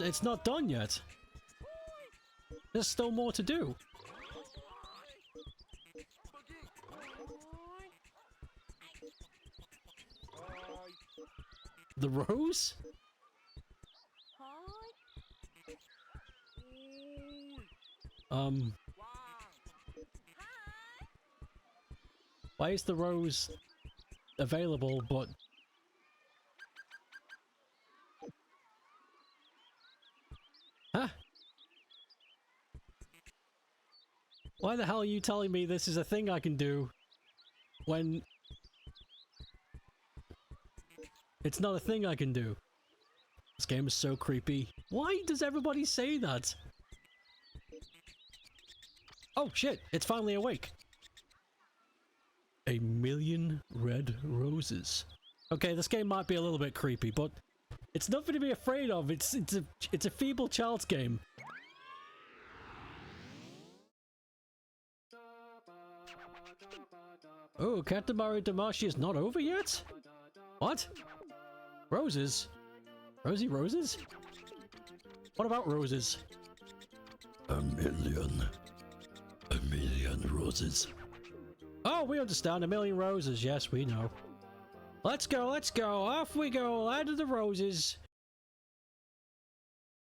it's not done yet. There's still more to do. The rose? Why is the rose available, but... Huh? Why the hell are you telling me this is a thing I can do when it's not a thing I can do? This game is so creepy. Why does everybody say that? Oh shit, it's finally awake. 1,000,000 red roses. Okay, this game might be a little bit creepy, but it's nothing to be afraid of. It's a feeble child's game. Oh, Katamari Damashi is not over yet? What? Roses? Rosy roses? What about roses? 1,000,000. 1,000,000 roses. Oh, we understand. 1,000,000 roses. Yes, we know. Let's go, let's go. Off we go. Land of the roses.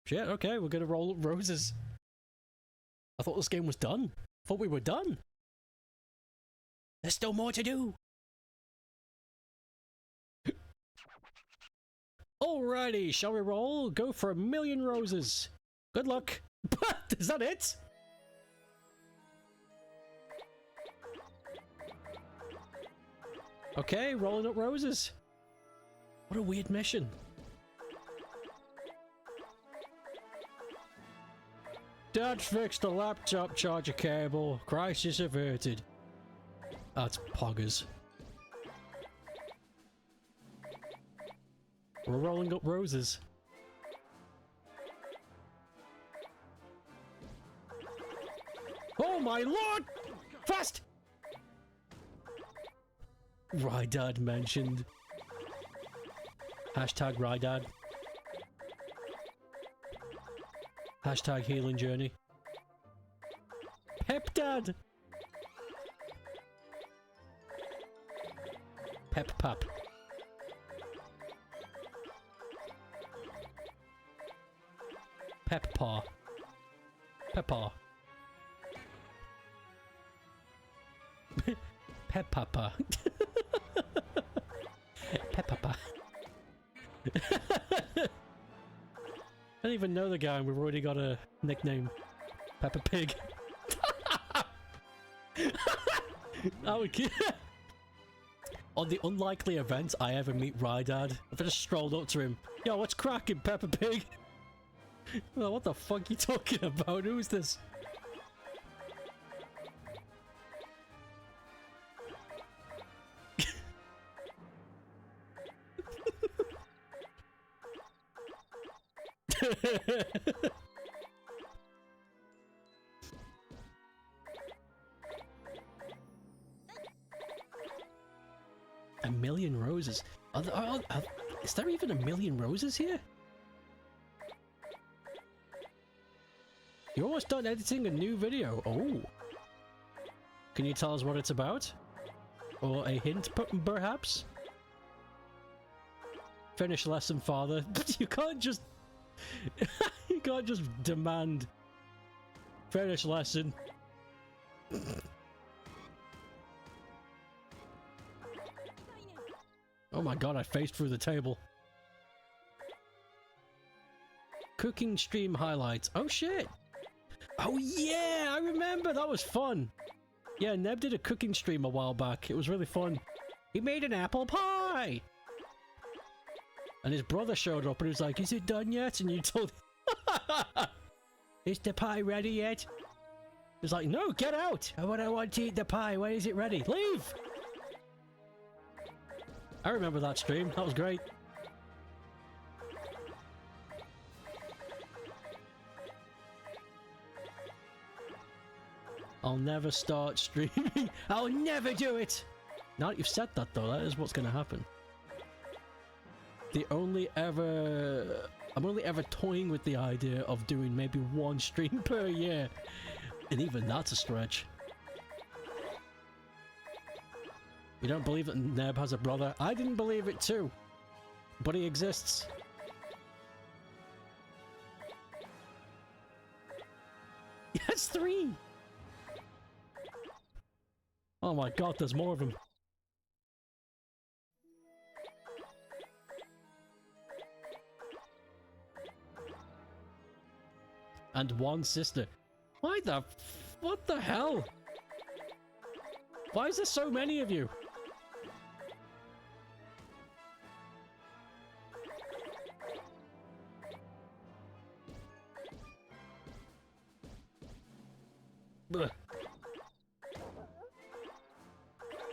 Shit, okay, we're gonna roll up roses. I thought this game was done. I thought we were done. There's still more to do. Alrighty, shall we roll? Go for 1,000,000 roses. Good luck. Is that it? Okay, rolling up roses. What a weird mission. Dad fixed the laptop charger cable. Crisis averted. That's poggers. We're rolling up roses. Oh my lord! Fast! Rydad mentioned. Hashtag Rydad. Hashtag healing journey. Pepdad! Pep pap. Pep paw. Peppa. Pep papa. Pep papa. I don't even know the guy and we've already got a nickname. Peppa Pig. Oh, on the unlikely event I ever meet Rydad, if I just strolled up to him, yo, what's cracking, Peppa Pig? Well, what the fuck are you talking about? Who is this? A million roses? Is there even 1,000,000 roses here? You're almost done editing a new video. Oh. Can you tell us what it's about? Or a hint, perhaps? Finish lesson, father. You can't just... you can't just demand... Finish lesson. Oh my god, I faced through the table. Cooking stream highlights. Oh shit! Oh yeah, I remember, that was fun. Yeah, Neb did a cooking stream a while back. It was really fun. He made an apple pie! And his brother showed up and he was like, is it done yet? And you told him, is the pie ready yet? He was like, no, get out! I want to eat the pie. When is it ready? Leave! I remember that stream. That was great. I'll never start streaming. I'll never do it! Now that you've said that though, that is what's going to happen. The only ever I'm only ever toying with the idea of doing maybe one stream per year. And even that's a stretch. You don't believe that Neb has a brother? I didn't believe it too. But he exists. Yes, 3! Oh my god, there's more of them. And 1 sister. Why the what the hell? Why is there so many of you? Ugh.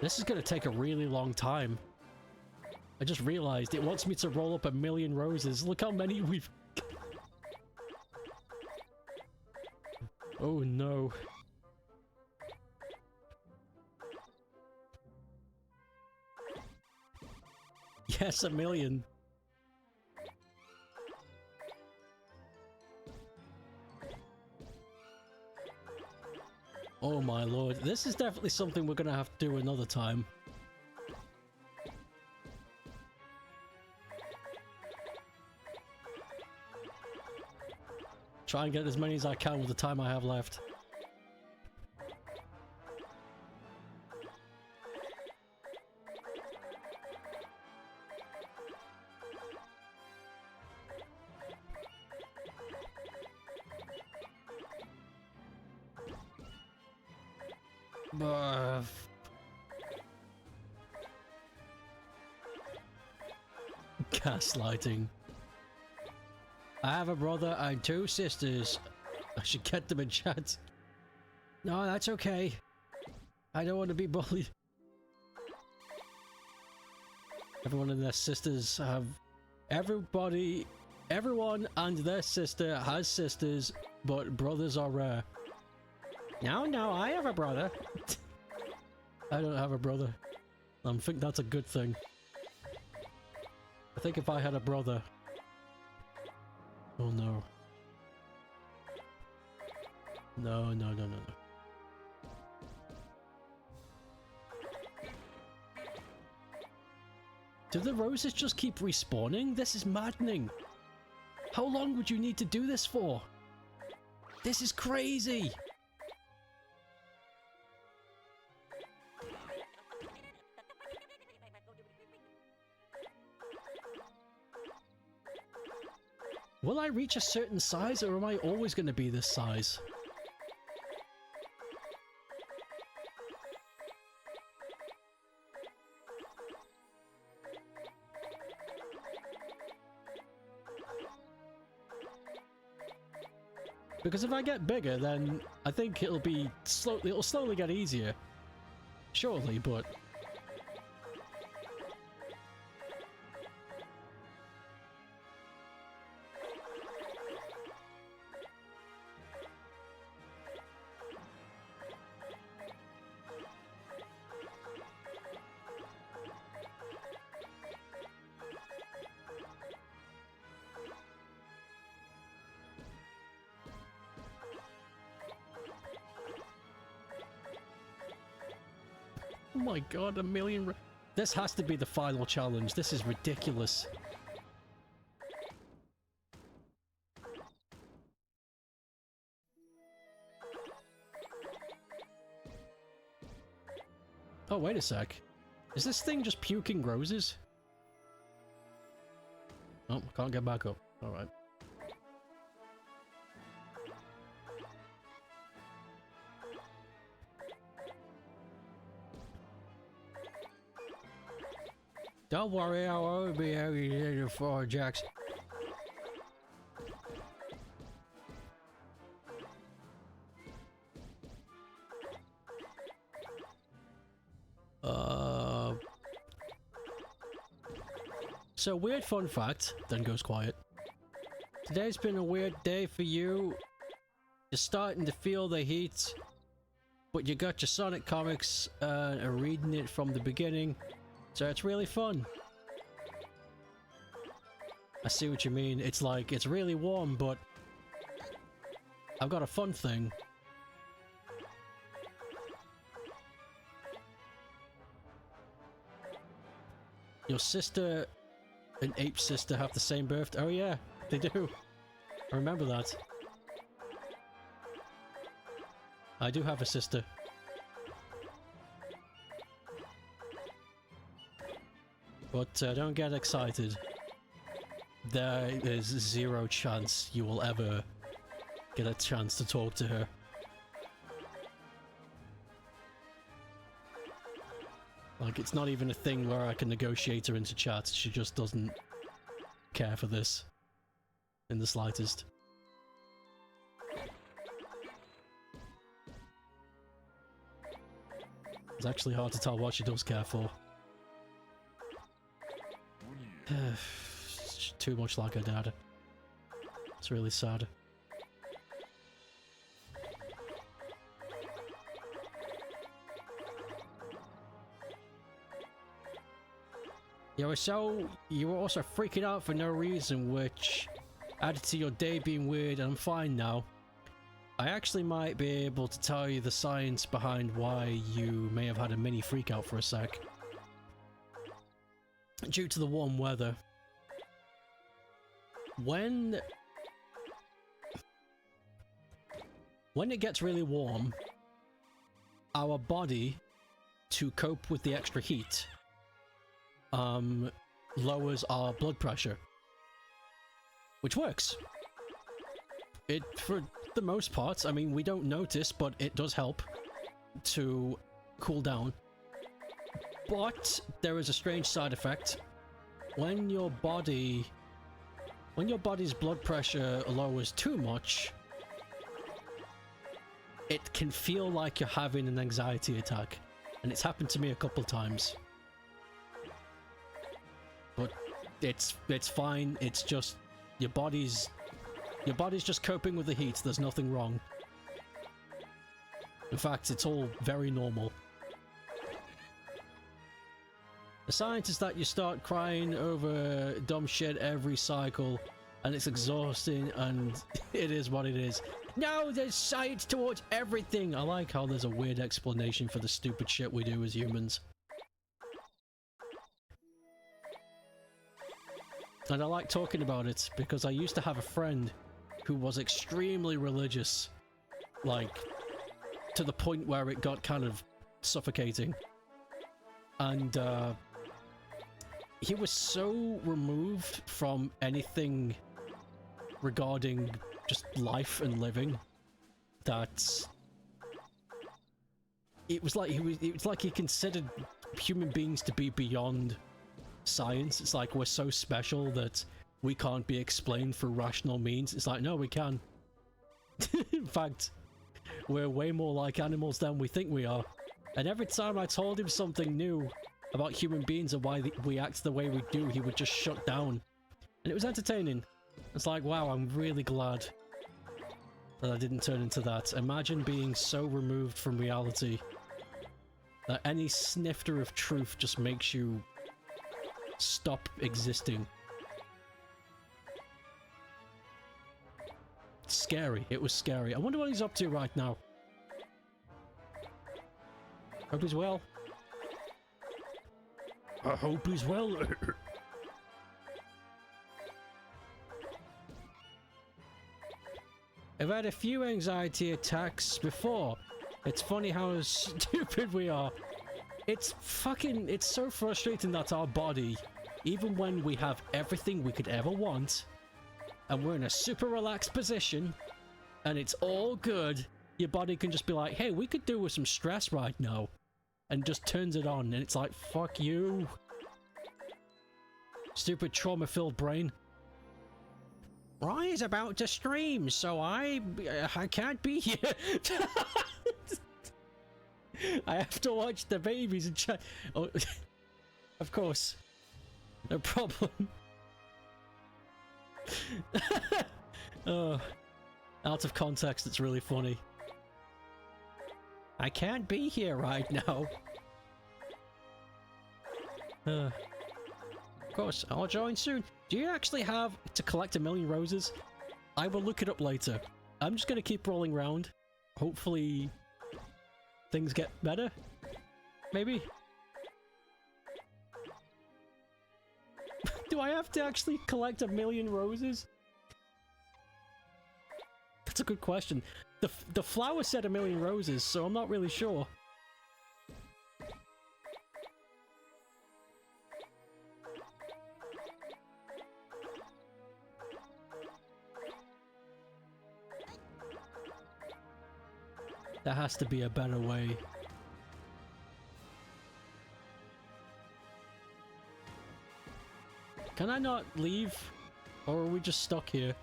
This is gonna take a really long time. I just realized it wants me to roll up 1,000,000 roses. Look how many we've... Oh no. Yes, 1,000,000. Oh my lord, this is definitely something we're gonna have to do another time. Try and get as many as I can with the time I have left. Gaslighting. I have a brother and 2 sisters. I should get them in chat. No, that's okay. I don't want to be bullied. Everyone and their sisters have... Everyone and their sister has sisters, but brothers are rare. No, I have a brother. I don't have a brother. I think that's a good thing. I think if I had a brother... Oh no. No. Do the roses just keep respawning? This is maddening. How long would you need to do this for? This is crazy. Will I reach a certain size, or am I always going to be this size? Because if I get bigger, then I think it'll slowly get easier. Surely, but... Oh my god, 1,000,000... This has to be the final challenge. This is ridiculous. Oh, wait a sec. Is this thing just puking roses? Oh, can't get back up. Alright. Don't worry, I'll always be happy to do 4 jacks. So, weird fun fact, then goes quiet. Today's been a weird day for you. You're starting to feel the heat, but you got your Sonic comics and are reading it from the beginning. So it's really fun. I see what you mean. It's like, it's really warm, but I've got a fun thing. Your sister and Ape's sister have the same birthday. Oh yeah, they do. I remember that. I do have a sister. But don't get excited. There is zero chance you will ever get a chance to talk to her. Like, it's not even a thing where I can negotiate her into chat. She just doesn't care for this in the slightest. It's actually hard to tell what she does care for. It's too much like her dad. It's really sad. You were also freaking out for no reason, which added to your day being weird, and I'm fine now. I actually might be able to tell you the science behind why you may have had a mini freak out for a sec. Due to the warm weather. When it gets really warm, our body, to cope with the extra heat, lowers our blood pressure. Which works. It, for the most part, I mean, we don't notice, but it does help to cool down. But there is a strange side effect. When your body's blood pressure lowers too much, it can feel like you're having an anxiety attack. And it's happened to me a couple times. But it's fine. It's just your body's just coping with the heat. There's nothing wrong. In fact, it's all very normal. The science is that you start crying over dumb shit every cycle, and it's exhausting, and it is what it is. No, there's science towards everything! I like how there's a weird explanation for the stupid shit we do as humans. And I like talking about it, because I used to have a friend who was extremely religious. Like, to the point where it got kind of suffocating. And, he was so removed from anything regarding just life and living that it was like he considered human beings to be beyond science. It's like we're so special that we can't be explained through rational means. It's like, no, we can. In fact, we're way more like animals than we think we are. And every time I told him something new about human beings and why we act the way we do, he would just shut down. And it was entertaining. It's like, wow, I'm really glad that I didn't turn into that. Imagine being so removed from reality that any snifter of truth just makes you stop existing. It's scary. It was scary. I wonder what he's up to right now. Hope he's well. I hope he's well. I've had a few anxiety attacks before. It's funny how stupid we are. It's so frustrating that our body, even when we have everything we could ever want, and we're in a super relaxed position, and it's all good, your body can just be like, hey, we could do with some stress right now. And just turns it on, and it's like, fuck you. Stupid trauma-filled brain. Ryan's about to stream, so I can't be here. I have to watch the babies and chat. Oh, of course. No problem. Oh, out of context, it's really funny. I can't be here right now. Of course, I'll join soon. Do you actually have to collect 1,000,000 roses? I will look it up later. I'm just gonna keep rolling around. Hopefully things get better. Maybe. Do I have to actually collect 1,000,000 roses? That's a good question. The flower said 1,000,000 roses, so I'm not really sure. There has to be a better way. Can I not leave? Or are we just stuck here?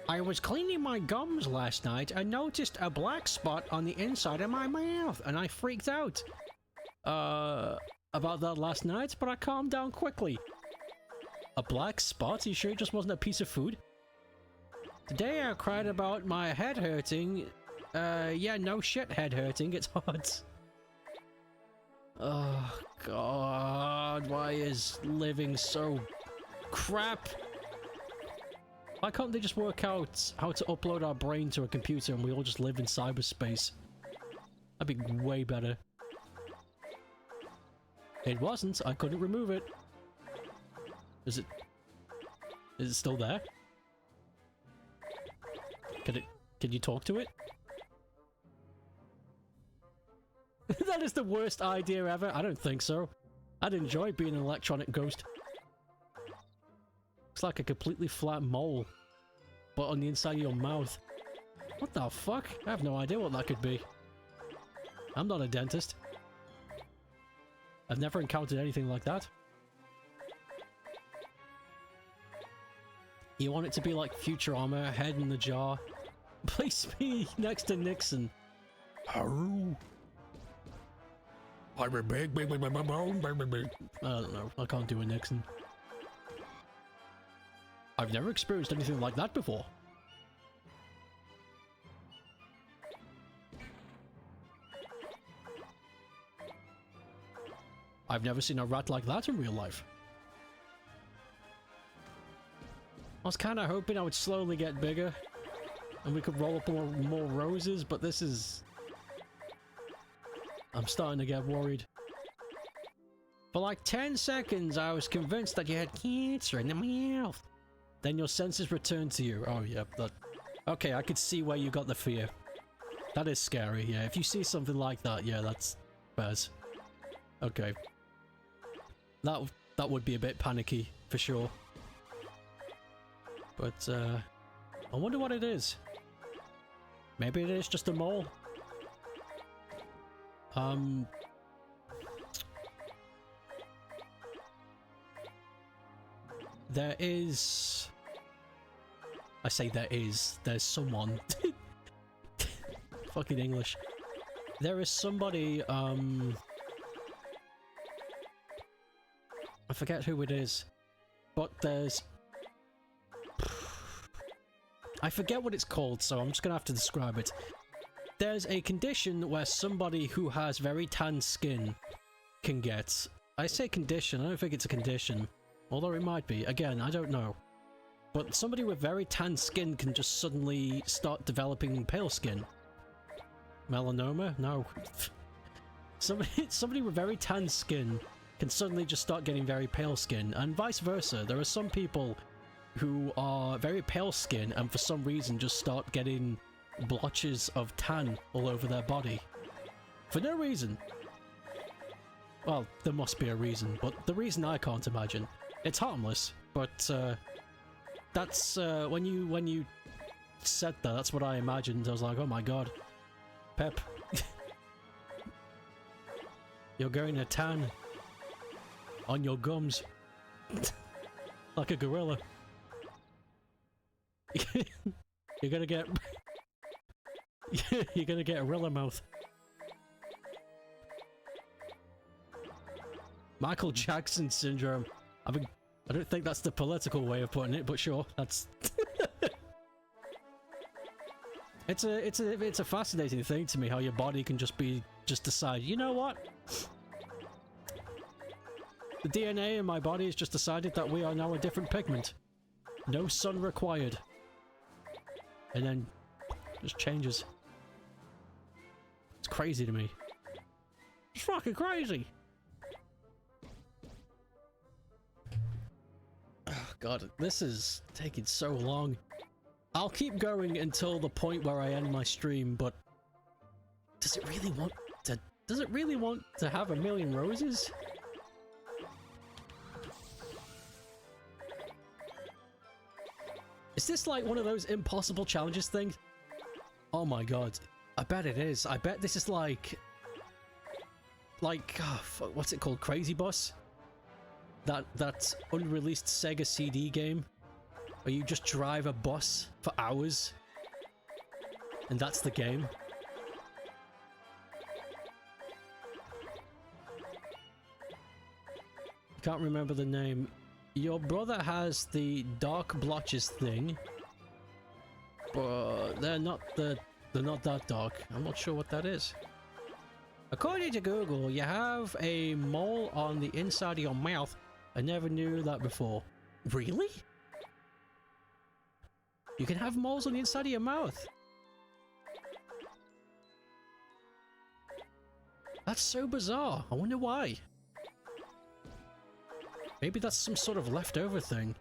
I was cleaning my gums last night and noticed a black spot on the inside of my mouth, and I freaked out about that last night, but I calmed down quickly. A black spot? You sure it just wasn't a piece of food? Today I cried about my head hurting. Yeah, no shit, head hurting, it's hot. Oh god, why is living so crap? Why can't they just work out how to upload our brain to a computer and we all just live in cyberspace? That'd be way better. It wasn't. I couldn't remove it. Is it still there? Can you talk to it? That is the worst idea ever. I don't think so. I'd enjoy being an electronic ghost. It's like a completely flat mole, but on the inside of your mouth. What the fuck? I have no idea what that could be. I'm not a dentist. I've never encountered anything like that. You want it to be like Futurama, head in the jar. Place me next to Nixon. Haru. I'm a big. I don't know. I can't do a Nixon. I've never experienced anything like that before. I've never seen a rat like that in real life. I was kind of hoping I would slowly get bigger and we could roll up more roses, but this is... I'm starting to get worried. For like 10 seconds, I was convinced that you had cancer in the mouth. Then your senses returned to you. Oh, yeah, that... Okay, I could see where you got the fear. That is scary, yeah. If you see something like that, yeah, that's... Bears. Okay. That would be a bit panicky, for sure. But, I wonder what it is. Maybe it is just a mole. There is... I say there is. There's someone. Fucking English. There is somebody, I forget who it is. But there's... I forget what it's called, so I'm just gonna have to describe it. There's a condition where somebody who has very tan skin can get... I say condition, I don't think it's a condition. Although it might be. Again, I don't know. But somebody with very tan skin can just suddenly start developing pale skin. Melanoma? No. Somebody with very tan skin can suddenly just start getting very pale skin, and vice versa. There are some people who are very pale skin and for some reason just start getting blotches of tan all over their body. For no reason. Well, there must be a reason, but the reason I can't imagine. It's harmless, but that's when you said that, that's what I imagined. I was like, oh my god. Pep. You're going to tan on your gums. Like a gorilla. You're gonna get... You're gonna get a gorilla mouth. Michael Jackson syndrome. I mean, I don't think that's the political way of putting it, but sure, that's... It's a fascinating thing to me how your body can just decide, you know what? The DNA in my body has just decided that we are now a different pigment. No sun required. And then just changes. It's crazy to me. It's fucking crazy. Oh god, this is taking so long. I'll keep going until the point where I end my stream, but does it really want to have a million roses? Is this like one of those impossible challenges things? Oh my god. I bet it is. I bet this is like what's it called? Crazy Bus? That unreleased Sega CD game where you just drive a bus for hours and that's the game. Can't remember the name. Your brother has the dark blotches thing, but they're not that dark. I'm not sure what that is. According to Google, you have a mole on the inside of your mouth. I never knew that before. Really? You can have moles on the inside of your mouth? That's so bizarre. I wonder why. Maybe that's some sort of leftover thing.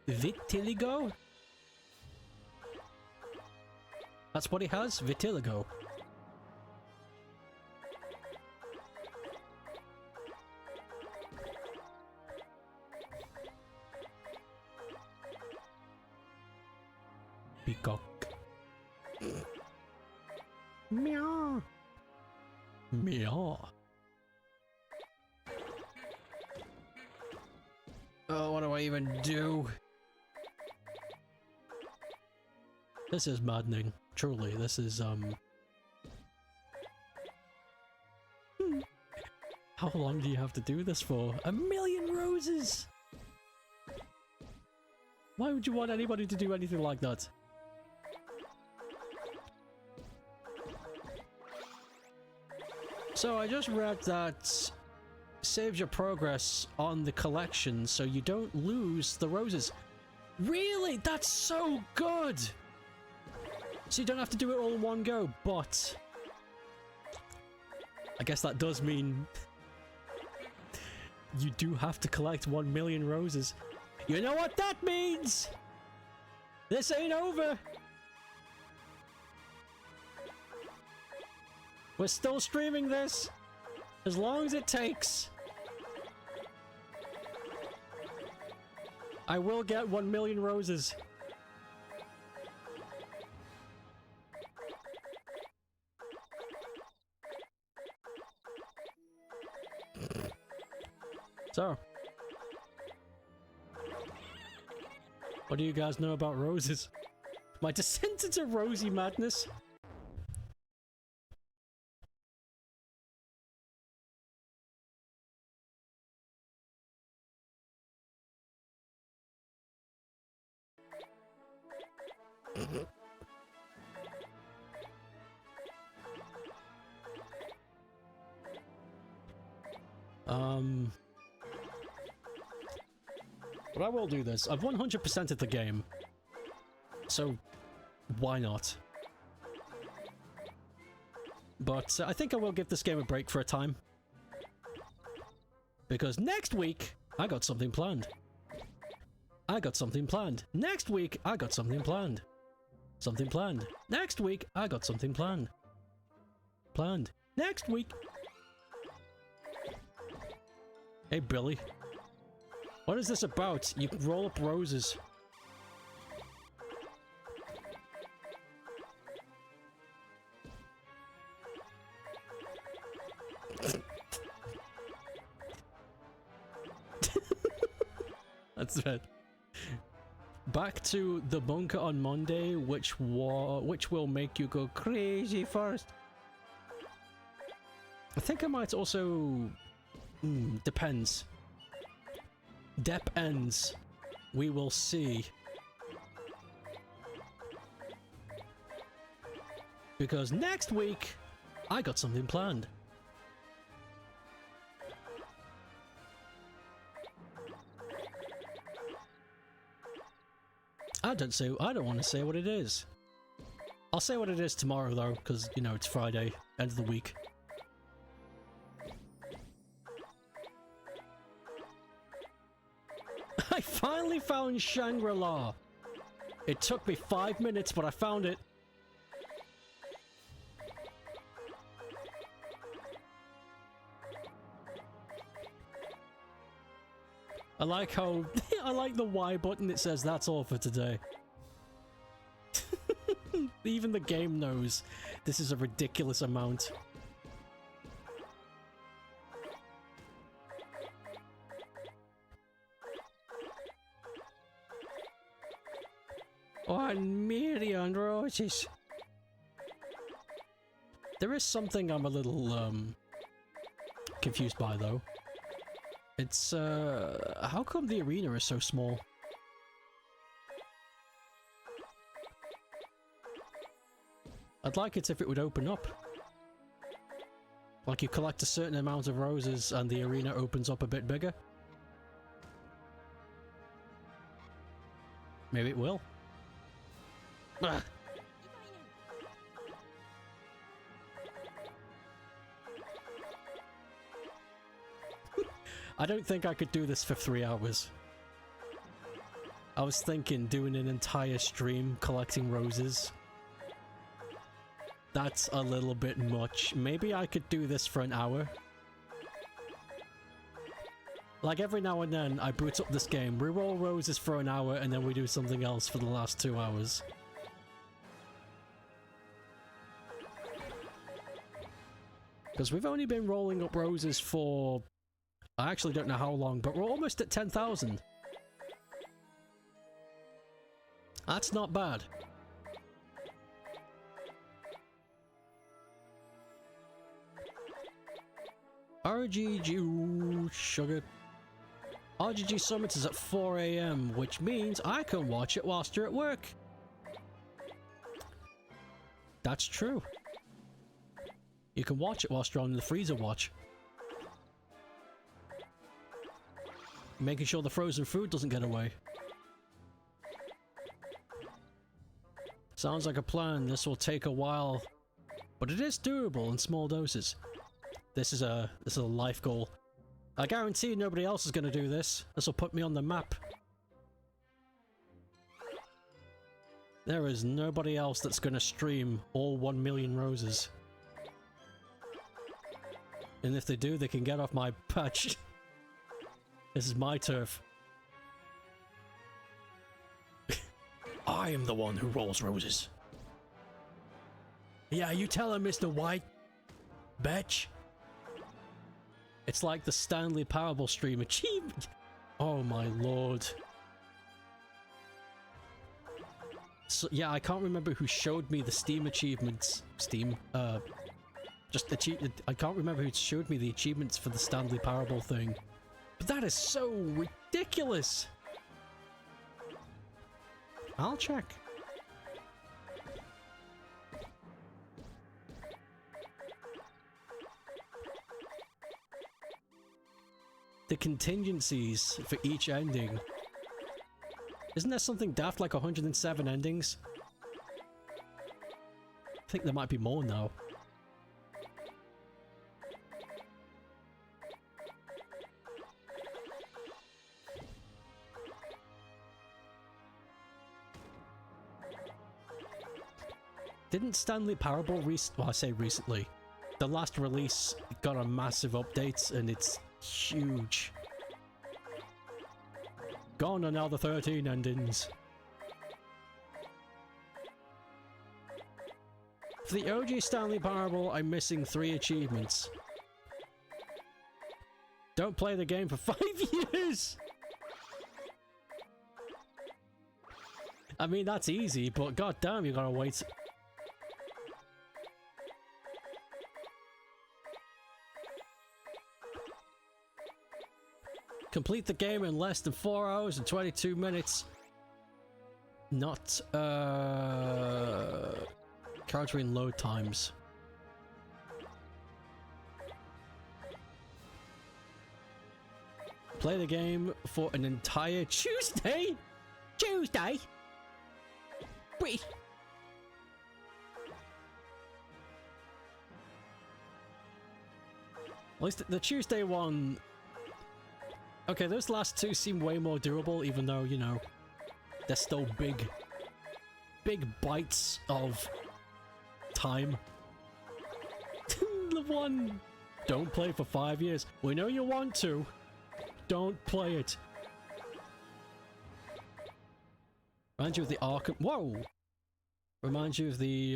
Vitiligo? That's what he has? Vitiligo. Peacock. Meow. Meow. Oh, what do I even do? This is maddening. Truly, this is, How long do you have to do this for? 1,000,000 roses! Why would you want anybody to do anything like that? So I just read that saves your progress on the collection so you don't lose the roses. Really? That's so good! So you don't have to do it all in one go, but I guess that does mean you do have to collect 1,000,000 roses. You know what that means? This ain't over! We're still streaming this as long as it takes. I will get 1,000,000 roses. So, what do you guys know about roses? My descent into rosy madness? But I will do this. I've 100%ed the game. So, why not? But I think I will give this game a break for a time. Because next week, I got something planned. I got something planned. Next week, I got something planned. Something planned. Next week, I got something planned. Planned. Next week. Hey, Billy. What is this about? You can roll up roses. That's right. Back to the bunker on Monday, which will make you go crazy first. I think I might also... depends. Depends. We will see. Because next week, I got something planned. I don't want to say what it is. I'll say what it is tomorrow though, because, you know, it's Friday, end of the week. I finally found Shangri-La! It took me 5 minutes, but I found it. I like how... I like the Y button, it says that's all for today. Even the game knows this is a ridiculous amount. One million roses. There is something I'm a little confused by though. It's how come the arena is so small? I'd like it if it would open up. Like you collect a certain amount of roses and the arena opens up a bit bigger. Maybe it will. Ugh. I don't think I could do this for 3 hours. I was thinking doing an entire stream collecting roses. That's a little bit much. Maybe I could do this for an hour. Like every now and then I boot up this game, reroll roses for an hour, and then we do something else for the last 2 hours. Because we've only been rolling up roses for... I actually don't know how long, but we're almost at 10,000. That's not bad. RGG sugar. RGG Summit is at 4 AM, which means I can watch it whilst you're at work. That's true. You can watch it whilst you're on the freezer watch. Making sure the frozen food doesn't get away. Sounds like a plan. This will take a while, but it is doable in small doses. This is a life goal. I guarantee nobody else is going to do this. This will put me on the map. There is nobody else that's going to stream all 1 million roses. And if they do, they can get off my patch. This is my turf. I am the one who rolls roses. Yeah, you tell him, Mr. White. Bitch. It's like the Stanley Parable stream achievement. Oh my lord. So, yeah, I can't remember who showed me the Steam achievements. I can't remember who showed me the achievements for the Stanley Parable thing. But that is so ridiculous! I'll check. The contingencies for each ending. Isn't there something daft like 107 endings? I think there might be more now. Didn't Stanley Parable well, I say recently. The last release got a massive update and it's huge. Gone are now the 13 endings. For the OG Stanley Parable, I'm missing 3 achievements. Don't play the game for 5 years! I mean, that's easy, but goddamn, you gotta wait. Complete the game in less than 4 hours and 22 minutes. Not, countering load times. Play the game for an entire Tuesday? Tuesday? Wait. At least the Tuesday one... Okay, those last two seem way more durable, even though, you know, they're still big bites of time. The one, don't play for 5 years. We know you want to. Don't play it. Reminds you of the Arkham... Whoa! Reminds you of the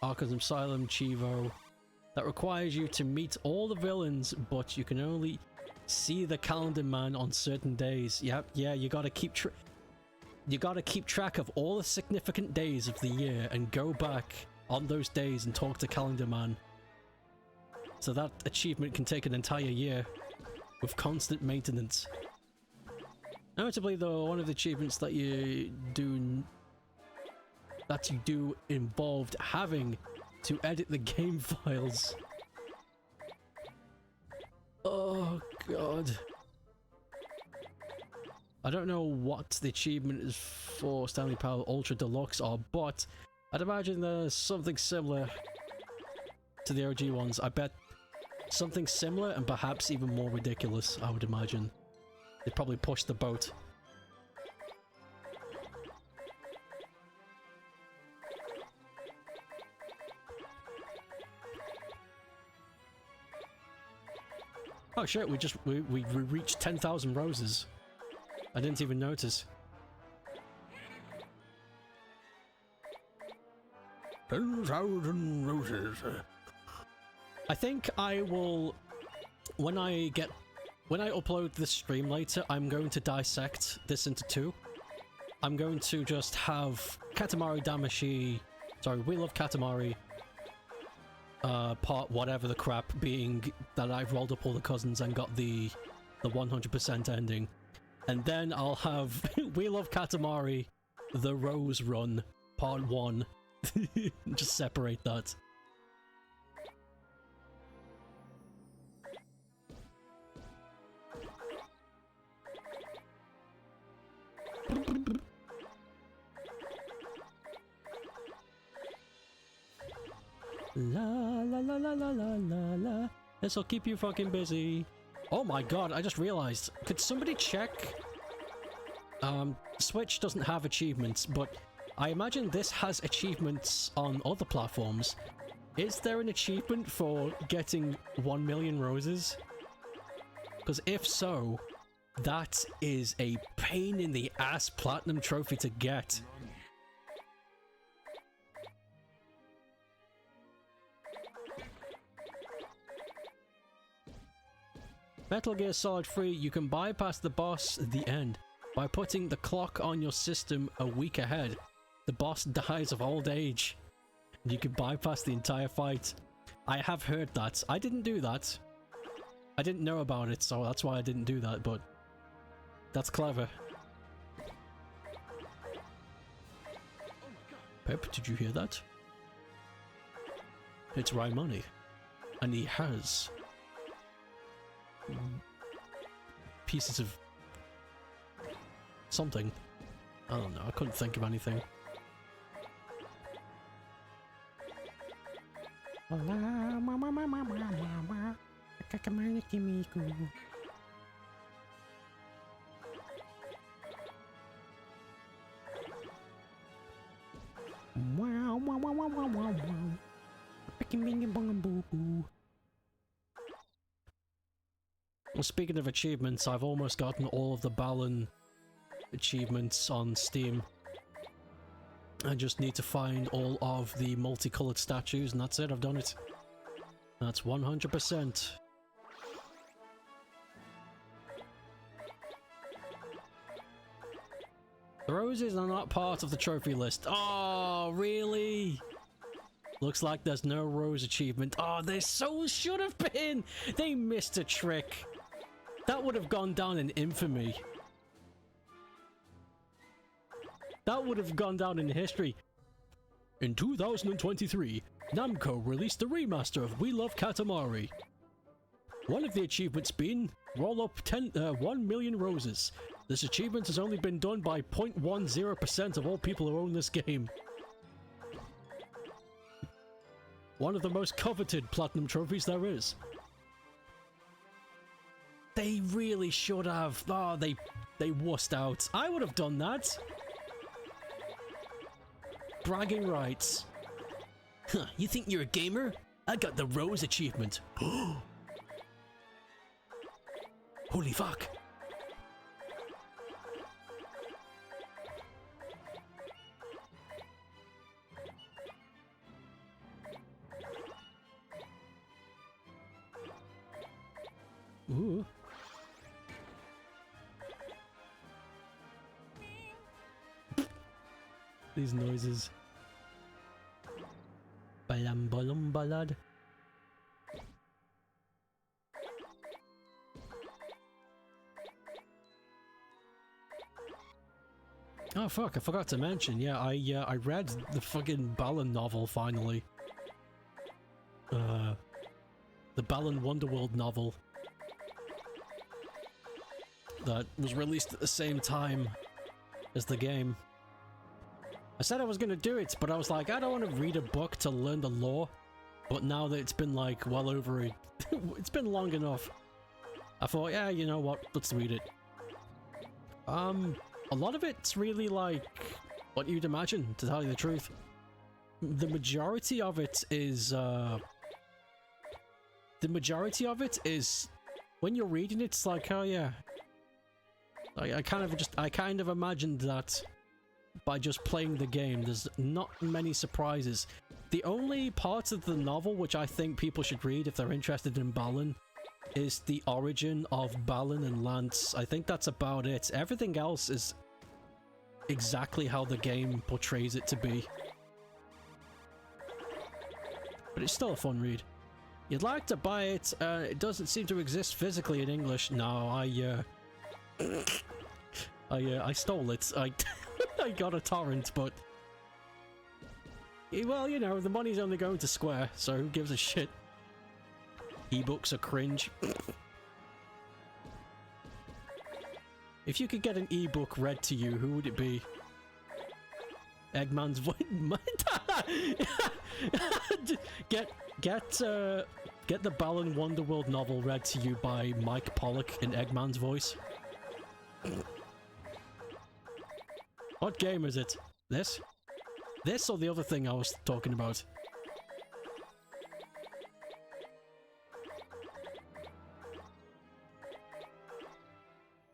Arkham Asylum Chivo. That requires you to meet all the villains, but you can only see the calendar man on certain days. Yep, yeah, you gotta keep track of all the significant days of the year and go back on those days and talk to Calendar Man. So that achievement can take an entire year with constant maintenance. Notably though, one of the achievements that you do involved having to edit the game files. Oh god. I don't know what the achievement is for Stanley Parable Ultra Deluxe or, but I'd imagine there's something similar to the OG ones. I bet something similar and perhaps even more ridiculous, I would imagine. They probably pushed the boat. Oh shit, we reached 10,000 roses. I didn't even notice. 10,000 roses. I think I will, when I upload this stream later, I'm going to dissect this into two. I'm going to just have Katamari Damacy, sorry, We Love Katamari, part whatever the crap, being that I've rolled up all the cousins and got the 100% ending. And then I'll have We Love Katamari, The Rose Run, part 1. Just separate that. La la la la la la la la. This'll keep you fucking busy. Oh my god, I just realized. Could somebody check? Switch doesn't have achievements, but I imagine this has achievements on other platforms. Is there an achievement for getting 1 million roses? Because if so, that is a pain in the ass platinum trophy to get. Metal Gear Solid 3, you can bypass the boss at the end by putting the clock on your system a week ahead. The boss dies of old age, and you can bypass the entire fight. I have heard that. I didn't do that. I didn't know about it, so that's why I didn't do that, but that's clever. Pep, did you hear that? It's Raimani, and he has pieces of something. I don't know, I couldn't think of anything. Well, speaking of achievements, I've almost gotten all of the Balan achievements on Steam. I just need to find all of the multicolored statues, and that's it, I've done it. That's 100%. The roses are not part of the trophy list. Oh, really? Looks like there's no rose achievement. Oh, they so should have been! They missed a trick. That would have gone down in infamy. That would have gone down in history. In 2023, Namco released a remaster of We Love Katamari. One of the achievements being roll up 1 million roses. This achievement has only been done by 0.10% of all people who own this game. One of the most coveted platinum trophies there is. They really should have. Oh, they wussed out. I would have done that. Bragging rights. Huh, you think you're a gamer? I got the Rose achievement. Holy fuck. Ooh. These noises. Balam balam balad. Oh fuck, I forgot to mention, yeah, I read the fucking Balan novel finally. The Balan Wonderworld novel. That was released at the same time as the game. I said I was gonna do it, but I was like, I don't want to read a book to learn the lore. But now that it's been like well over a... it's been long enough. I thought, yeah, you know what, let's read it. A lot of it's really like what you'd imagine, to tell you the truth. The majority of it is, when you're reading it, it's like, oh yeah. I kind of imagined that by just playing the game. There's not many surprises. The only part of the novel which I think people should read if they're interested in Balan is the origin of Balan and Lance. I think that's about it. Everything else is exactly how the game portrays it to be. But it's still a fun read. You'd like to buy it, it doesn't seem to exist physically in English. No, I stole it. I got a torrent, but... well, you know, the money's only going to Square, so who gives a shit? Ebooks are cringe. If you could get an ebook read to you, who would it be? Eggman's voice. Get the Balan Wonderworld novel read to you by Mike Pollock in Eggman's voice. What game is it? This? This or the other thing I was talking about?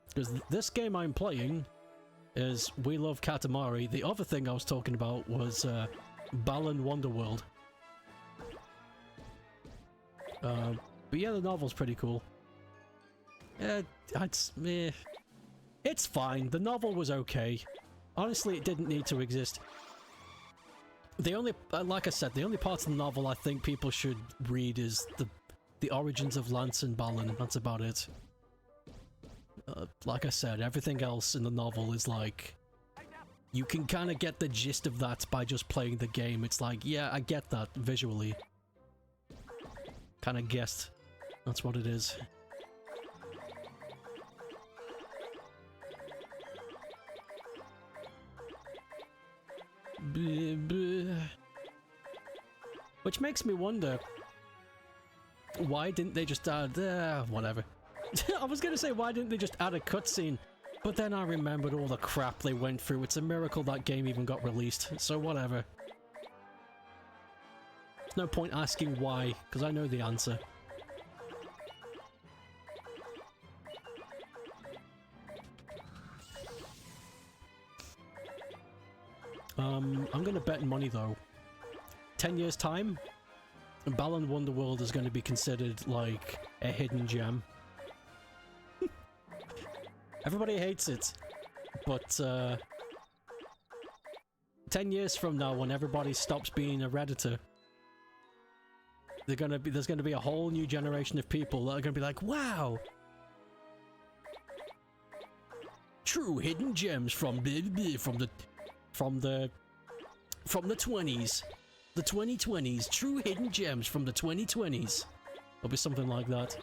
Because this game I'm playing is We Love Katamari. The other thing I was talking about was Balan Wonderworld. But yeah, the novel's pretty cool. It's fine. The novel was okay. Honestly, it didn't need to exist. The only, like I said, the only part of the novel I think people should read is the origins of Lance and Balan. That's about it. Like I said, everything else in the novel is like... you can kind of get the gist of that by just playing the game. It's like, yeah, I get that visually. Kind of guessed. That's what it is. Which makes me wonder, why didn't they just add... whatever. I was gonna say, why didn't they just add a cutscene? But then I remembered all the crap they went through. It's a miracle that game even got released, so whatever. There's no point asking why, because I know the answer. I'm gonna bet money though. 10 years time, Balan Wonderworld is going to be considered like a hidden gem. Everybody hates it, but 10 years from now, when everybody stops being a Redditor, there's gonna be a whole new generation of people that are gonna be like, wow, true hidden gems from the 20s. The 2020s. True hidden gems from the 2020s. It'll be something like that.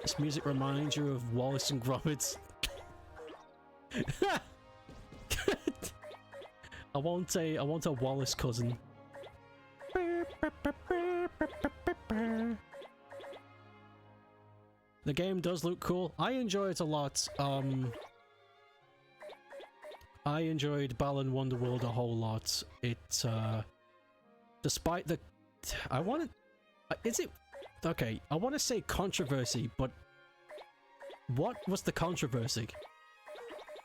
This music reminds you of Wallace and Gromit. I want a Wallace cousin. The game does look cool. I enjoy it a lot. I enjoyed Balan Wonderworld a whole lot. It, despite the... I want to... Is it... Okay, I want to say controversy, but... What was the controversy?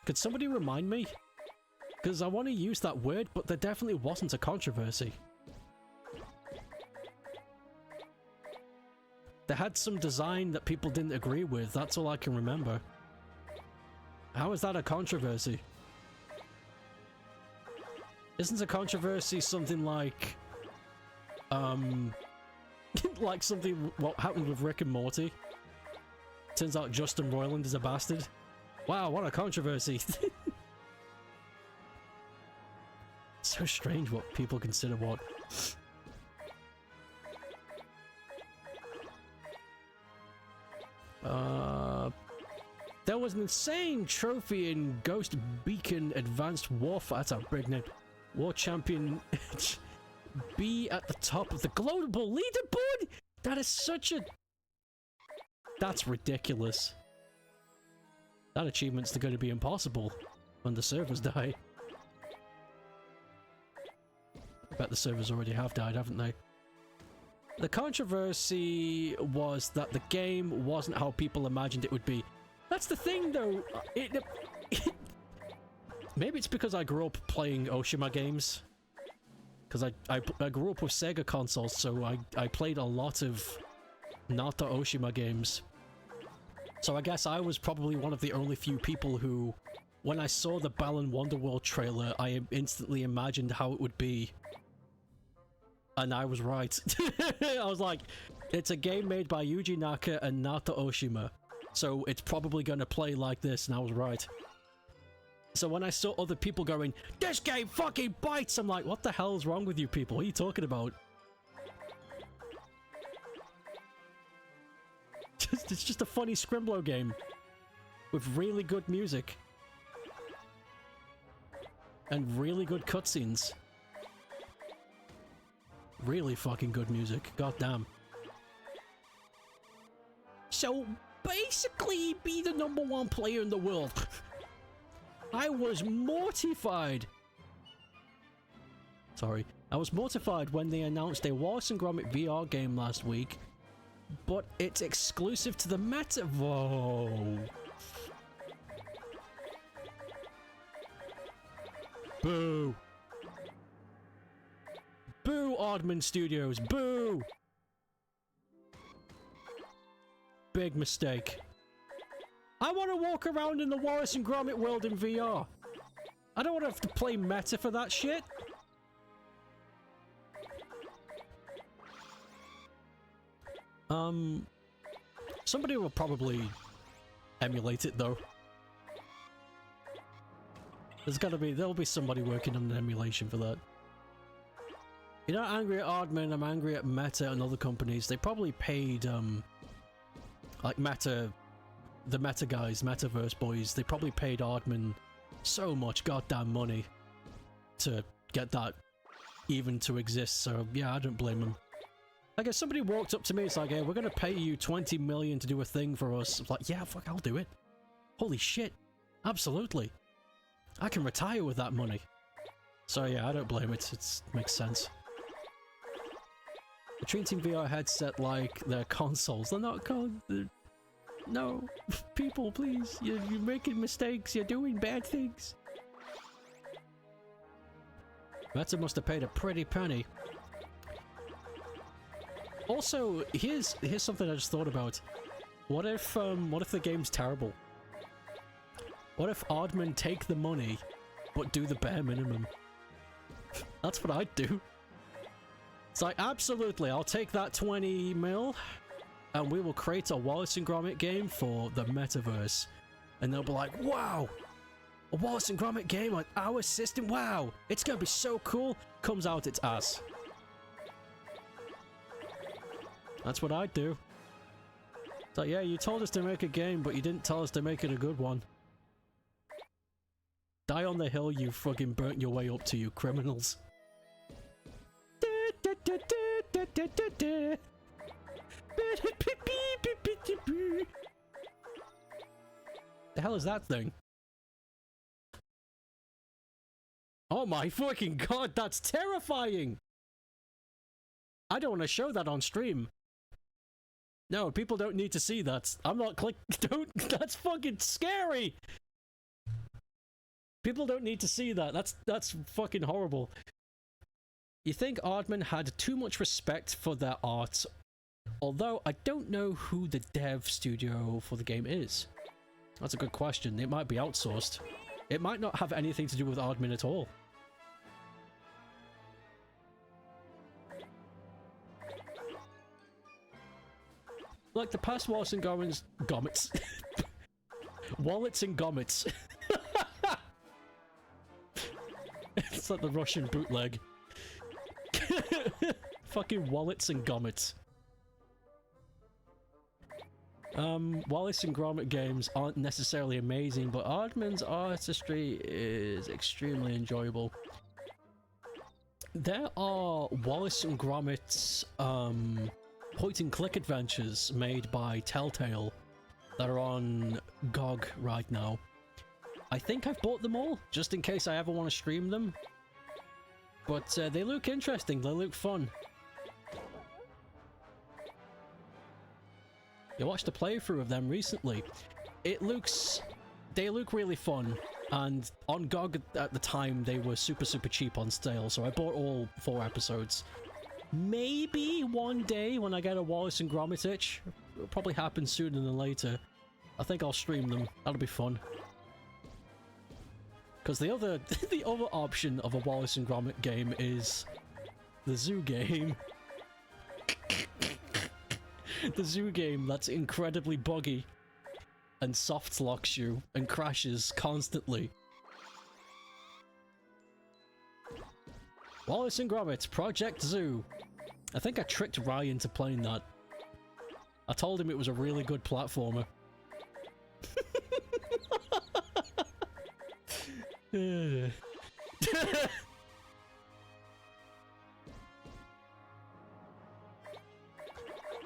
Could somebody remind me? Because I want to use that word, but there definitely wasn't a controversy. They had some design that people didn't agree with, that's all I can remember. How is that a controversy? Isn't a controversy something like... like something what happened with Rick and Morty? Turns out Justin Roiland is a bastard. Wow, what a controversy. So strange what people consider what. There was an insane trophy in Ghost Beacon Advanced Warfare. That's a big name. War Champion be at the top of the global leaderboard? That is such a... That's ridiculous. That achievement's going to be impossible when the servers die. I bet the servers already have died, haven't they? The controversy was that the game wasn't how people imagined it would be. That's the thing, though. Maybe it's because I grew up playing Oshima games. Because I grew up with Sega consoles, so I played a lot of Nata Oshima games. So I guess I was probably one of the only few people who, when I saw the Balan Wonderworld trailer, I instantly imagined how it would be. And I was right. I was like, it's a game made by Yuji Naka and Nata Oshima, so it's probably gonna play like this, and I was right. So when I saw other people going, this game fucking bites, I'm like, what the hell is wrong with you people? What are you talking about? It's just a funny Scrimblow game with really good music and really good cutscenes. Really fucking good music. God damn. So basically be the #1 player in the world. I was mortified. Sorry. I was mortified when they announced a Wallace and Gromit VR game last week, but it's exclusive to the Meta. Whoa. Boo. Boo, Oddman Studios. Boo. Big mistake. I want to walk around in the Wallace and Gromit world in VR. I don't want to have to play meta for that shit. Somebody will probably emulate it though. There'll be somebody working on an emulation for that. You're not angry at Oddman, I'm angry at Meta and other companies. They probably paid, like Meta, the Meta guys, Metaverse boys, they probably paid Oddman so much goddamn money to get that even to exist, so yeah, I don't blame them. Like if somebody walked up to me, it's like, hey, we're gonna pay you 20 million to do a thing for us. It's like, yeah, fuck, I'll do it. Holy shit. Absolutely. I can retire with that money. So yeah, I don't blame it. It makes sense. They're treating VR headset like they're consoles. They're not no. People, please. You're making mistakes. You're doing bad things. Meta must have paid a pretty penny. Also, here's something I just thought about. What if the game's terrible? What if Oddman take the money, but do the bare minimum? That's what I'd do. It's like, absolutely, I'll take that 20 mil. and we will create a Wallace and Gromit game for the metaverse. And they'll be like, wow, a Wallace and Gromit game on our system, wow, it's gonna be so cool. Comes out its ass. That's what I'd do. It's like, yeah, you told us to make a game, but you didn't tell us to make it a good one. Die on the hill you fucking burnt your way up to, you criminals. The hell is that thing? Oh my fucking god, that's terrifying! I don't want to show that on stream. No, people don't need to see that. I'm not that's fucking scary! People don't need to see that. That's fucking horrible. You think Aardman had too much respect for their art, although I don't know who the dev studio for the game is. That's a good question. It might be outsourced. It might not have anything to do with Aardman at all. Like the past Wallace and Gomits. Wallets and Gomits. It's like the Russian bootleg. Fucking Wallets and Gomits. Wallace and Gromit games aren't necessarily amazing, but Aardman's artistry is extremely enjoyable. There are Wallace and Gromit point-and-click adventures made by Telltale that are on GOG right now. I think I've bought them all, just in case I ever want to stream them. But they look interesting, they look fun. I watched a playthrough of them recently. They look really fun, and on GOG at the time they were super cheap on sale, so I bought all 4 episodes. Maybe one day when I get a Wallace and Gromit itch, it'll probably happen sooner than later, I think I'll stream them. That'll be fun. Because the other option of a Wallace and Gromit game is the zoo game. The zoo game that's incredibly buggy and soft locks you and crashes constantly. Wallace and Gromit Project Zoo. I think I tricked Ryan into playing that. I told him it was a really good platformer.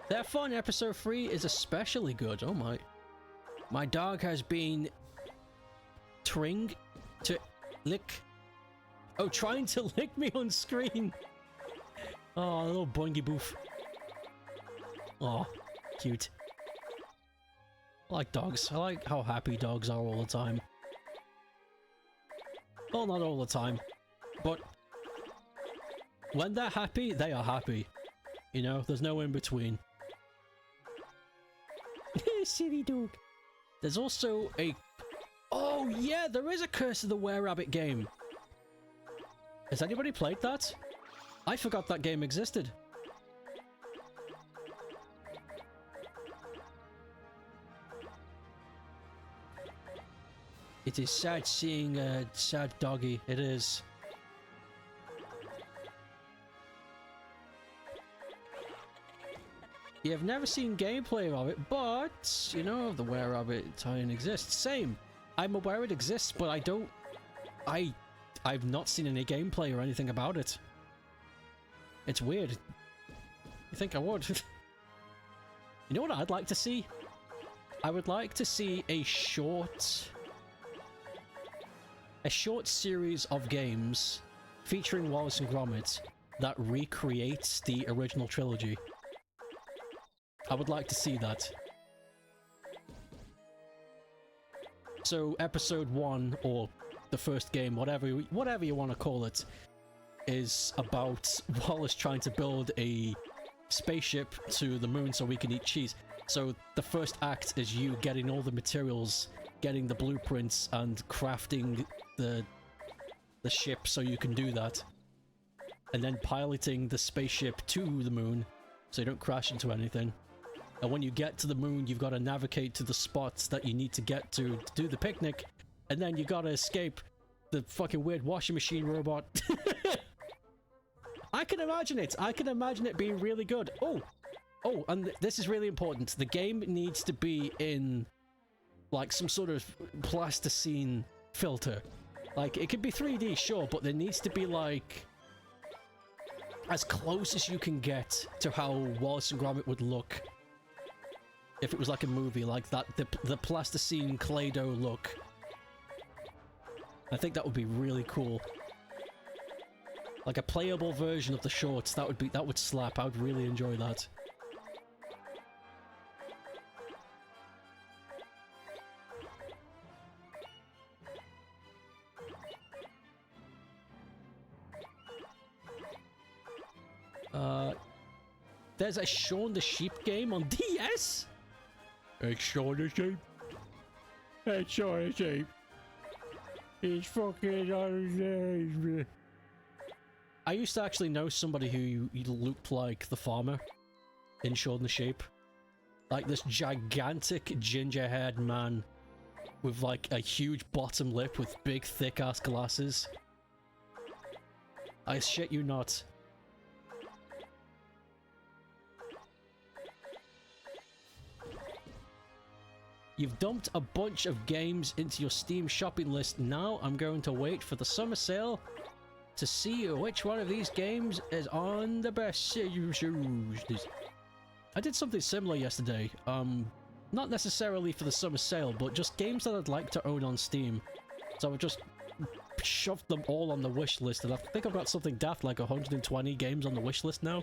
They're fun. Episode 3 is especially good. Oh my. My dog has been trying to lick. Oh, trying to lick me on screen. Oh, a little boingy boof. Oh, cute. I like dogs. I like how happy dogs are all the time. Well, not all the time, but when they're happy, they are happy. You know, there's no in between. Silly dog. There's also a... Oh yeah, there is a Curse of the Were-Rabbit game. Has anybody played that? I forgot that game existed. It is sad seeing a sad doggy. It is. You have never seen gameplay of it, but you know the Were-Rabbit tie-in exists. Same. I'm aware it exists, but I don't. I've not seen any gameplay or anything about it. It's weird. You think I would? You know what I'd like to see? I would like to see a short series of games featuring Wallace and Gromit that recreates the original trilogy. I would like to see that. So episode 1, or the first game, whatever you want to call it, is about Wallace trying to build a spaceship to the moon so we can eat cheese. So the first act is you getting all the materials, getting the blueprints, and crafting the ship so you can do that. And then piloting the spaceship to the moon so you don't crash into anything. And when you get to the moon, you've got to navigate to the spots that you need to get to do the picnic. And then you gotta escape the fucking weird washing machine robot. I can imagine it. I can imagine it being really good. Oh, and this is really important. The game needs to be in, like, some sort of plasticine filter. Like, it could be 3D, sure, but there needs to be, like, as close as you can get to how Wallace and Gromit would look if it was like a movie, like that, the plasticine Play-Doh look. I think that would be really cool. Like a playable version of the shorts, that would slap. I would really enjoy that. There's a Shaun the Sheep game on DS? It's Shaun the Sheep. It's Shaun the Sheep. He's fucking on. I used to actually know somebody who looked like the farmer in Shaun the Sheep. Like this gigantic ginger-haired man with like a huge bottom lip with big thick-ass glasses. I shit you not. You've dumped a bunch of games into your Steam shopping list. Now I'm going to wait for the summer sale to see which one of these games is on the best shoes. I did something similar yesterday. Not necessarily for the summer sale, but just games that I'd like to own on Steam. So I just shoved them all on the wish list, and I think I've got something daft like 120 games on the wish list now.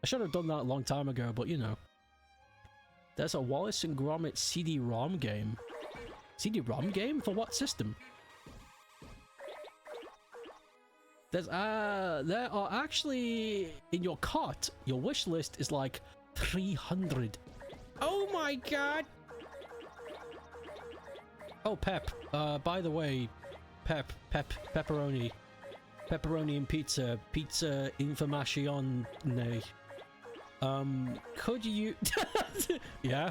I should have done that a long time ago, but you know. There's a Wallace and Gromit CD-ROM game. CD-ROM game? For what system? There are actually, in your cart, your wish list is like 300. Oh my god! Oh, Pep. By the way, pepperoni and pizza information. Could you... Yeah?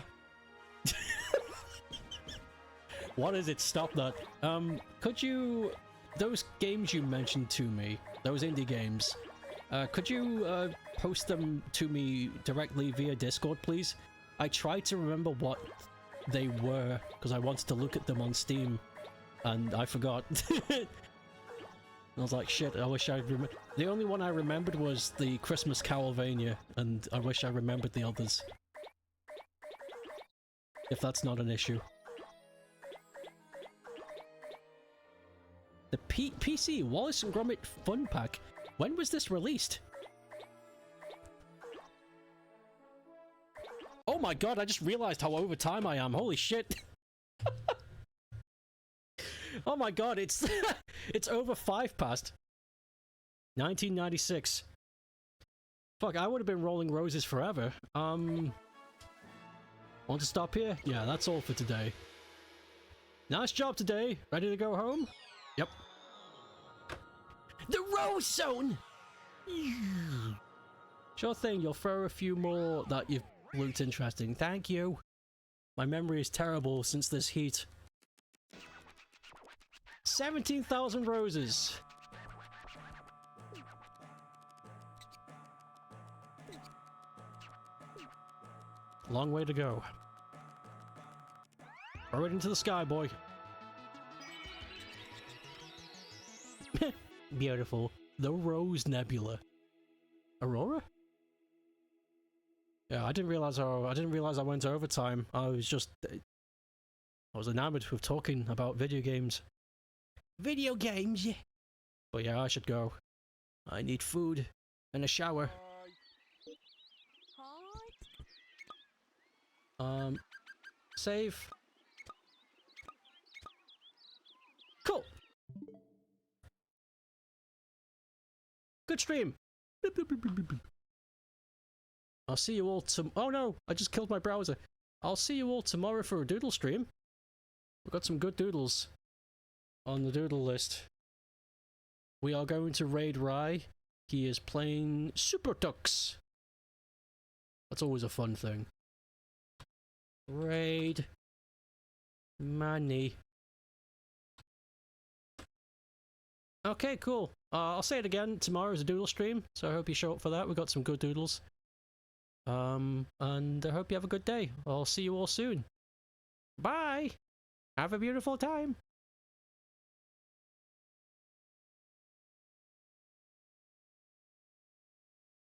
What is it? Stop that. Could you... Those games you mentioned to me, those indie games, could you, post them to me directly via Discord, please? I tried to remember what they were, because I wanted to look at them on Steam, and I forgot. I was like, shit, I wish I'd remember. The only one I remembered was the Christmas Carolvania, and I wish I remembered the others. If that's not an issue. The PC Wallace and Gromit Fun Pack. When was this released? Oh my god, I just realized how over time I am. Holy shit. Oh my god, it's it's over 5 past. 1996. Fuck, I would have been rolling roses forever. Want to stop here? Yeah, that's all for today. Nice job today. Ready to go home? Yep. The Rose Zone! Sure thing, you'll throw a few more that you've looked interesting. Thank you. My memory is terrible since this heat. 17,000 roses. Long way to go. Throw it into the sky, boy. Beautiful. The Rose Nebula. Aurora? Yeah, I didn't realize I went to overtime. I was enamored with talking about video games. Video games, yeah. But yeah, I should go. I need food and a shower. Save. Cool. Good stream. I'll see you all oh no, I just killed my browser. I'll see you all tomorrow for a doodle stream. We've got some good doodles on the doodle list. We are going to raid Rye He is playing Super Tux. That's always a fun thing. Raid. Money. Okay, cool. I'll say it again. Tomorrow is a doodle stream, so I hope you show up for that. We've got some good doodles. And I hope you have a good day. I'll see you all soon. Bye! Have a beautiful time!